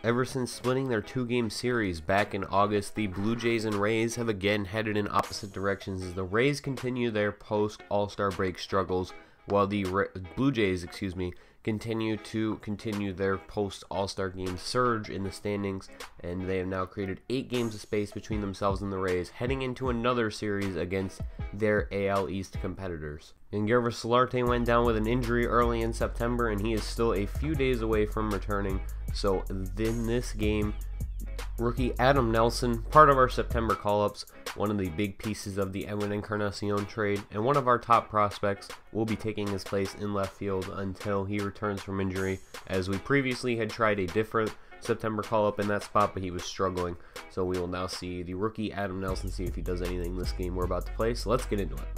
Ever since splitting their two-game series back in August, the Blue Jays and Rays have again headed in opposite directions as the Rays continue their post-All-Star break struggles, while the Blue Jays, continue their post-All-Star game surge in the standings, and they have now created 8 games of space between themselves and the Rays, heading into another series against their AL East competitors. And Gervis Solarte went down with an injury early in September, and he is still a few days away from returning. So in this game, rookie Adam Nelson, part of our September call-ups, one of the big pieces of the Edwin Encarnacion trade, and one of our top prospects, will be taking his place in left field until he returns from injury, as we previously had tried a different September call-up in that spot, but he was struggling. So we will now see the rookie Adam Nelson, see if he does anything this game we're about to play. So let's get into it.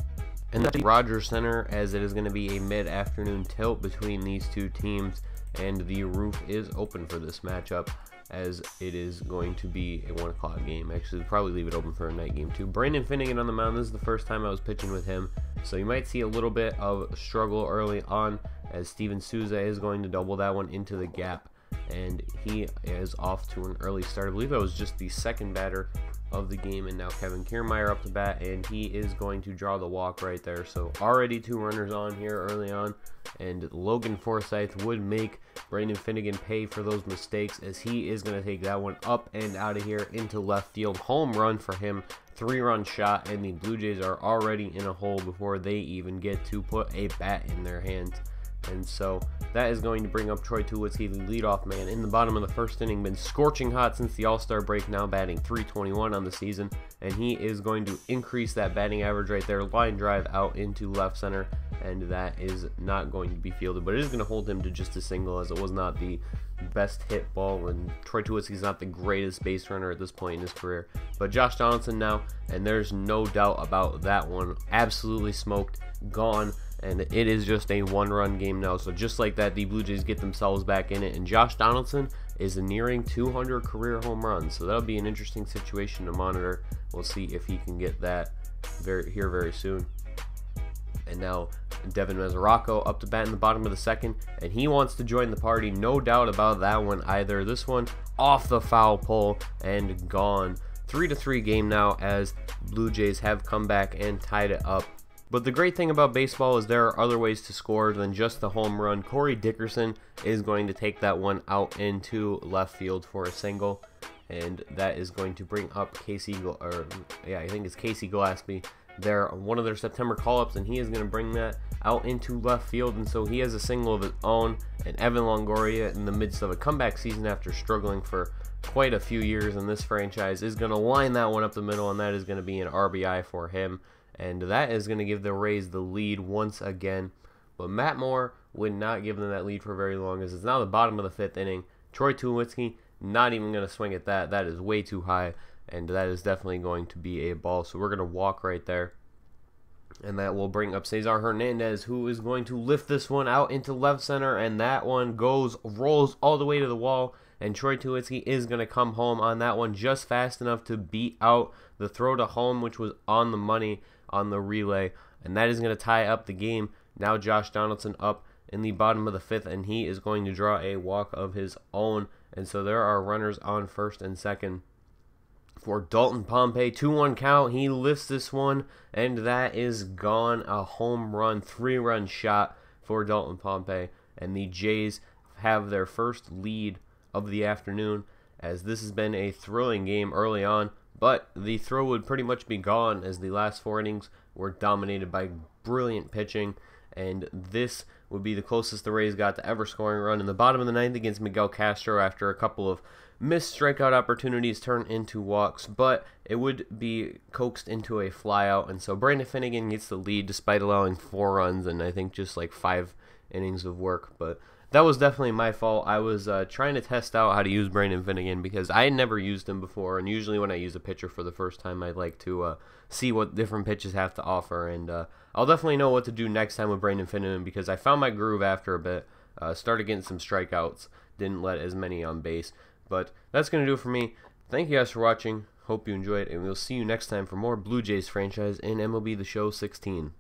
And that's the Rogers Center, as it is going to be a mid-afternoon tilt between these two teams, and the roof is open for this matchup, as it is going to be a 1 o'clock game. Actually, we'll probably leave it open for a night game too. Brandon Finnegan on the mound. This is the first time I was pitching with him, so you might see a little bit of struggle early on, as Steven Souza is going to double that one into the gap, and he is off to an early start. I believe that was just the second batter of the game, and now Kevin Kiermaier up to bat, and he is going to draw the walk right there. So already 2 runners on here early on, and Logan Forsythe would make Brandon Finnegan pay for those mistakes, as he is going to take that one up and out of here into left field. Home run for him, 3-run shot, and the Blue Jays are already in a hole before they even get to put a bat in their hands. And so that is going to bring up Troy Tulowitzki, the leadoff man, in the bottom of the first inning. Been scorching hot since the All-Star break, now batting .321 on the season, and he is going to increase that batting average right there. Line drive out into left center, and that is not going to be fielded, but it is going to hold him to just a single, as it was not the best hit ball, and Troy Tulowitzki's not the greatest base runner at this point in his career. But Josh Donaldson now, and there's no doubt about that one, absolutely smoked, gone. And it is just a 1-run game now. So just like that, the Blue Jays get themselves back in it. And Josh Donaldson is nearing 200 career home runs. So that'll be an interesting situation to monitor. We'll see if he can get that very soon. And now Devin Mesoraco up to bat in the bottom of the second. And he wants to join the party. No doubt about that one either. This one off the foul pole and gone. 3-3 game now, as Blue Jays have come back and tied it up. But the great thing about baseball is there are other ways to score than just the home run. Corey Dickerson is going to take that one out into left field for a single, and that is going to bring up Casey Gillespie. They're one of their September call-ups, and he is going to bring that out into left field, and so he has a single of his own. And Evan Longoria, in the midst of a comeback season after struggling for quite a few years in this franchise, is going to line that one up the middle, and that is going to be an RBI for him. And that is going to give the Rays the lead once again. But Matt Moore would not give them that lead for very long, as it's now the bottom of the 5th inning. Troy Tulowitzki not even going to swing at that. That is way too high, and that is definitely going to be a ball. So we're going to walk right there. And that will bring up Cesar Hernandez, who is going to lift this one out into left center. And that one rolls all the way to the wall. And Troy Tulowitzki is going to come home on that one just fast enough to beat out the throw to home, which was on the money on the relay, and that is going to tie up the game. Now Josh Donaldson up in the bottom of the 5th, and he is going to draw a walk of his own, and so there are runners on first and second for Dalton Pompey. 2-1 count. He lifts this one, and that is gone. A home run, 3-run shot for Dalton Pompey, and the Jays have their first lead of the afternoon, as this has been a thrilling game early on. But the throw would pretty much be gone, as the last 4 innings were dominated by brilliant pitching. And this would be the closest the Rays got to ever scoring a run in the bottom of the 9th against Miguel Castro, after a couple of missed strikeout opportunities turned into walks. But it would be coaxed into a flyout. And so Brandon Finnegan gets the lead despite allowing 4 runs and I think just like 5 innings of work. But that was definitely my fault. I was trying to test out how to use Brandon Finnegan, because I had never used him before, and usually when I use a pitcher for the first time, I like to see what different pitches have to offer, and I'll definitely know what to do next time with Brandon Finnegan, because I found my groove after a bit, started getting some strikeouts, didn't let as many on base. But that's going to do it for me. Thank you guys for watching. Hope you enjoyed, and we'll see you next time for more Blue Jays franchise in MLB The Show 16.